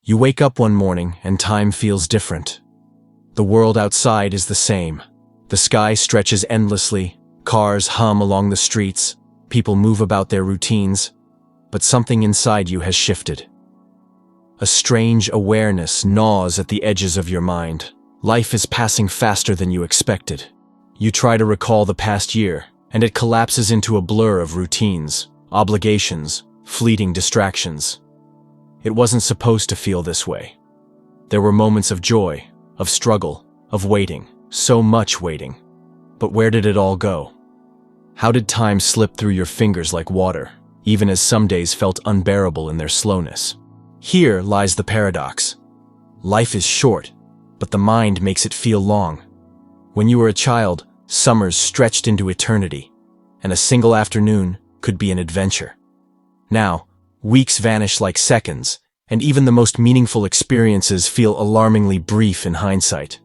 You wake up one morning and time feels different. The world outside is the same. The sky stretches endlessly, cars hum along the streets, people move about their routines, but something inside you has shifted. A strange awareness gnaws at the edges of your mind. Life is passing faster than you expected. You try to recall the past year, and it collapses into a blur of routines, obligations, fleeting distractions. It wasn't supposed to feel this way. There were moments of joy, of struggle, of waiting, so much waiting. But where did it all go? How did time slip through your fingers like water, even as some days felt unbearable in their slowness? Here lies the paradox. Life is short, but the mind makes it feel long. When you were a child, summers stretched into eternity, and a single afternoon could be an adventure. Now, weeks vanish like seconds, and even the most meaningful experiences feel alarmingly brief in hindsight.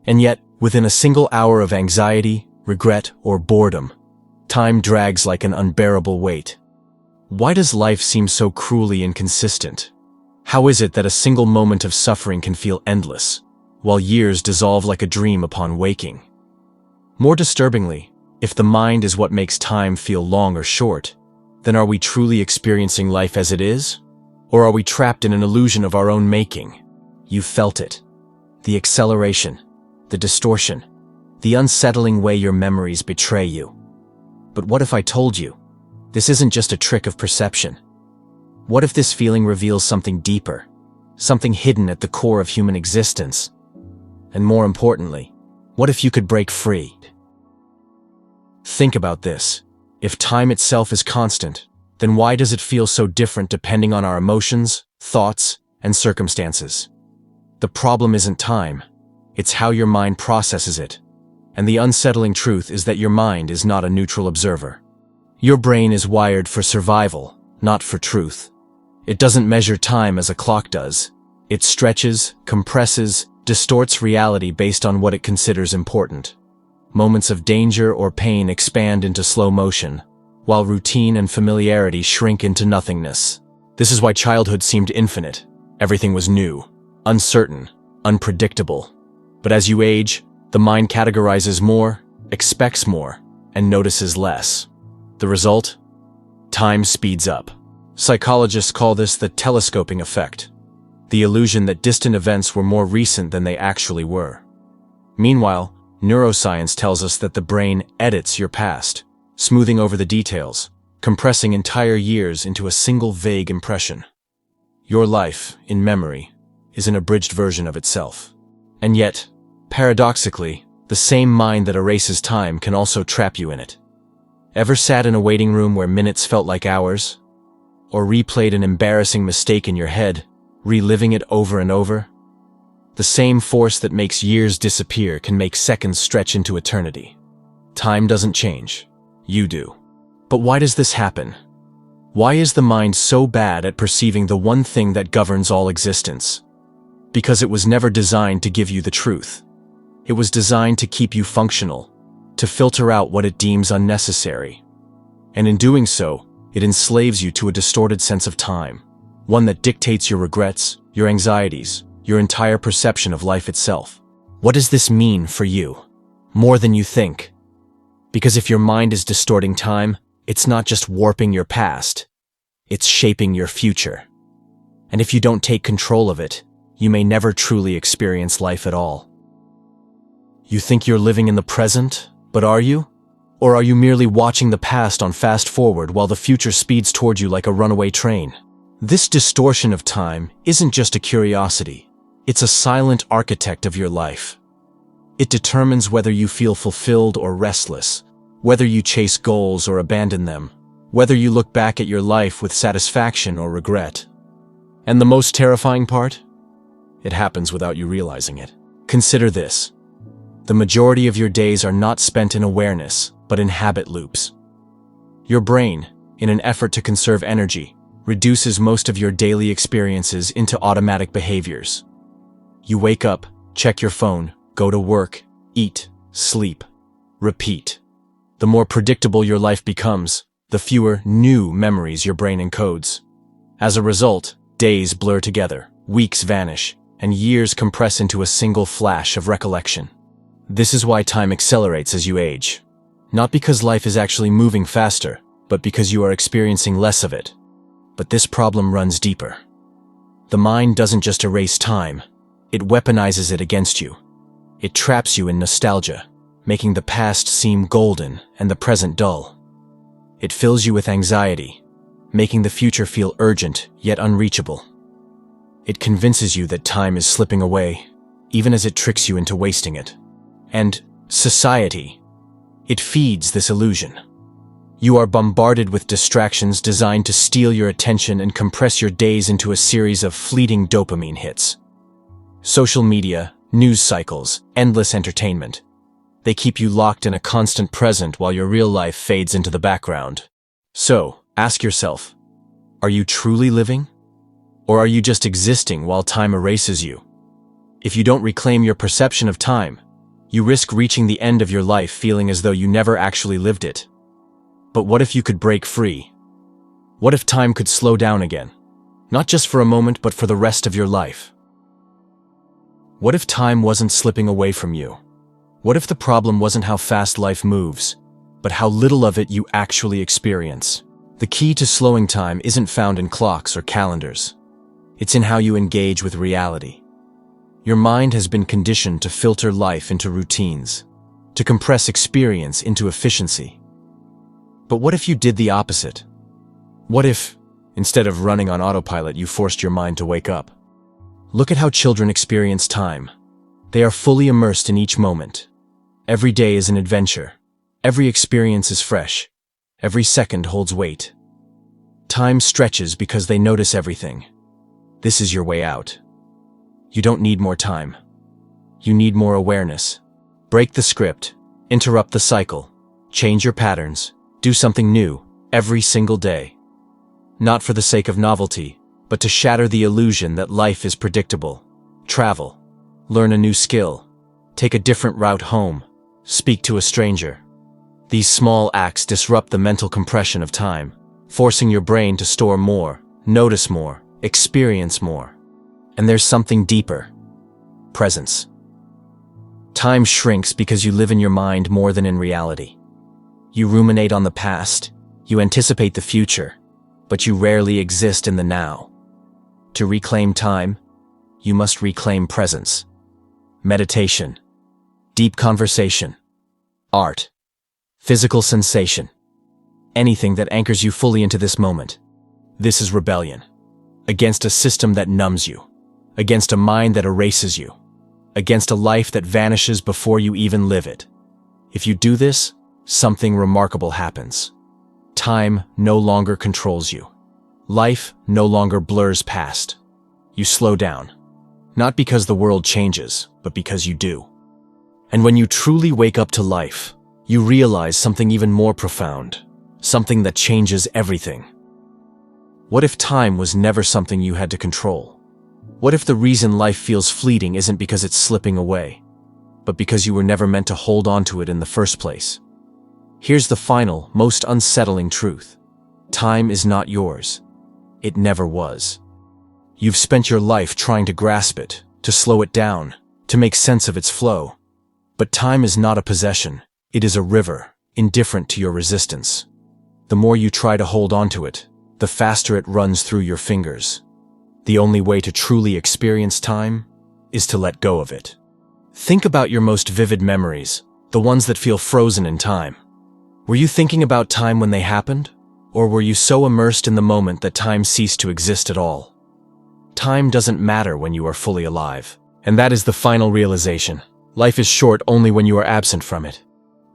And yet, within a single hour of anxiety, regret, or boredom, time drags like an unbearable weight. Why does life seem so cruelly inconsistent? How is it that a single moment of suffering can feel endless, while years dissolve like a dream upon waking? More disturbingly, if the mind is what makes time feel long or short, then are we truly experiencing life as it is? Or are we trapped in an illusion of our own making? You felt it. The acceleration, the distortion, the unsettling way your memories betray you. But what if I told you, this isn't just a trick of perception? What if this feeling reveals something deeper, something hidden at the core of human existence? And more importantly, what if you could break free? Think about this. If time itself is constant, then why does it feel so different depending on our emotions, thoughts, and circumstances? The problem isn't time, it's how your mind processes it. And the unsettling truth is that your mind is not a neutral observer. Your brain is wired for survival, not for truth. It doesn't measure time as a clock does. It stretches, compresses, distorts reality based on what it considers important. Moments of danger or pain expand into slow motion, while routine and familiarity shrink into nothingness. This is why childhood seemed infinite. Everything was new, uncertain, unpredictable. But as you age, the mind categorizes more, expects more, and notices less. The result? Time speeds up. Psychologists call this the telescoping effect, the illusion that distant events were more recent than they actually were. Meanwhile, neuroscience tells us that the brain edits your past, smoothing over the details, compressing entire years into a single vague impression. Your life, in memory, is an abridged version of itself. And yet, paradoxically, the same mind that erases time can also trap you in it. Ever sat in a waiting room where minutes felt like hours? Or replayed an embarrassing mistake in your head, reliving it over and over? The same force that makes years disappear can make seconds stretch into eternity. Time doesn't change. You do. But why does this happen? Why is the mind so bad at perceiving the one thing that governs all existence? Because it was never designed to give you the truth. It was designed to keep you functional, to filter out what it deems unnecessary. And in doing so, it enslaves you to a distorted sense of time, one that dictates your regrets, your anxieties, your entire perception of life itself. What does this mean for you? More than you think. Because if your mind is distorting time, it's not just warping your past, it's shaping your future. And if you don't take control of it, you may never truly experience life at all. You think you're living in the present, but are you? Or are you merely watching the past on fast forward while the future speeds toward you like a runaway train? This distortion of time isn't just a curiosity. It's a silent architect of your life. It determines whether you feel fulfilled or restless, whether you chase goals or abandon them, whether you look back at your life with satisfaction or regret. And the most terrifying part? It happens without you realizing it. Consider this. The majority of your days are not spent in awareness, but in habit loops. Your brain, in an effort to conserve energy, reduces most of your daily experiences into automatic behaviors. You wake up, check your phone, go to work, eat, sleep, repeat. The more predictable your life becomes, the fewer new memories your brain encodes. As a result, days blur together, weeks vanish, and years compress into a single flash of recollection. This is why time accelerates as you age. Not because life is actually moving faster, but because you are experiencing less of it. But this problem runs deeper. The mind doesn't just erase time, it weaponizes it against you. It traps you in nostalgia, making the past seem golden and the present dull. It fills you with anxiety, making the future feel urgent yet unreachable. It convinces you that time is slipping away, even as it tricks you into wasting it. And society, it feeds this illusion. You are bombarded with distractions designed to steal your attention and compress your days into a series of fleeting dopamine hits. Social media, news cycles, endless entertainment. They keep you locked in a constant present while your real life fades into the background. So, ask yourself, are you truly living? Or are you just existing while time erases you? If you don't reclaim your perception of time, you risk reaching the end of your life feeling as though you never actually lived it. But what if you could break free? What if time could slow down again? Not just for a moment, but for the rest of your life. What if time wasn't slipping away from you? What if the problem wasn't how fast life moves, but how little of it you actually experience? The key to slowing time isn't found in clocks or calendars. It's in how you engage with reality. Your mind has been conditioned to filter life into routines, to compress experience into efficiency. But what if you did the opposite? What if, instead of running on autopilot, you forced your mind to wake up? Look at how children experience time. They are fully immersed in each moment. Every day is an adventure. Every experience is fresh. Every second holds weight. Time stretches because they notice everything. This is your way out. You don't need more time. You need more awareness. Break the script, interrupt the cycle, change your patterns, do something new every single day. Not for the sake of novelty, but to shatter the illusion that life is predictable. Travel, learn a new skill, take a different route home, speak to a stranger. These small acts disrupt the mental compression of time, forcing your brain to store more, notice more, experience more. And there's something deeper. Presence. Time shrinks because you live in your mind more than in reality. You ruminate on the past, you anticipate the future, but you rarely exist in the now. To reclaim time, you must reclaim presence. Meditation, deep conversation, art, physical sensation, anything that anchors you fully into this moment. This is rebellion, against a system that numbs you, against a mind that erases you, against a life that vanishes before you even live it. If you do this, something remarkable happens. Time no longer controls you. Life no longer blurs past. You slow down, not because the world changes, but because you do. And when you truly wake up to life, you realize something even more profound, something that changes everything. What if time was never something you had to control? What if the reason life feels fleeting isn't because it's slipping away, but because you were never meant to hold on to it in the first place? Here's the final, most unsettling truth. Time is not yours. It never was. You've spent your life trying to grasp it, to slow it down, to make sense of its flow. But time is not a possession. It is a river, indifferent to your resistance. The more you try to hold on to it, the faster it runs through your fingers. The only way to truly experience time is to let go of it. Think about your most vivid memories, the ones that feel frozen in time. Were you thinking about time when they happened? Or were you so immersed in the moment that time ceased to exist at all? Time doesn't matter when you are fully alive. And that is the final realization. Life is short only when you are absent from it.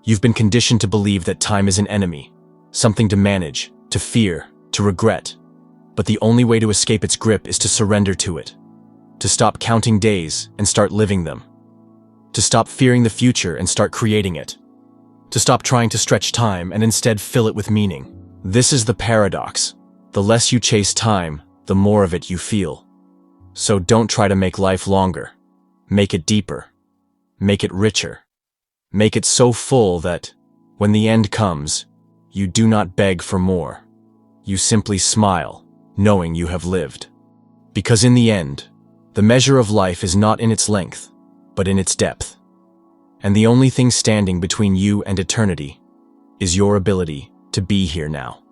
You've been conditioned to believe that time is an enemy, something to manage, to fear, to regret. But the only way to escape its grip is to surrender to it. To stop counting days and start living them. To stop fearing the future and start creating it. To stop trying to stretch time and instead fill it with meaning. This is the paradox. The less you chase time, the more of it you feel. So don't try to make life longer. Make it deeper. Make it richer. Make it so full that, when the end comes, you do not beg for more. You simply smile, knowing you have lived. Because in the end, The measure of life is not in its length, but in its depth. And the only thing standing between you and eternity is your ability to be here now.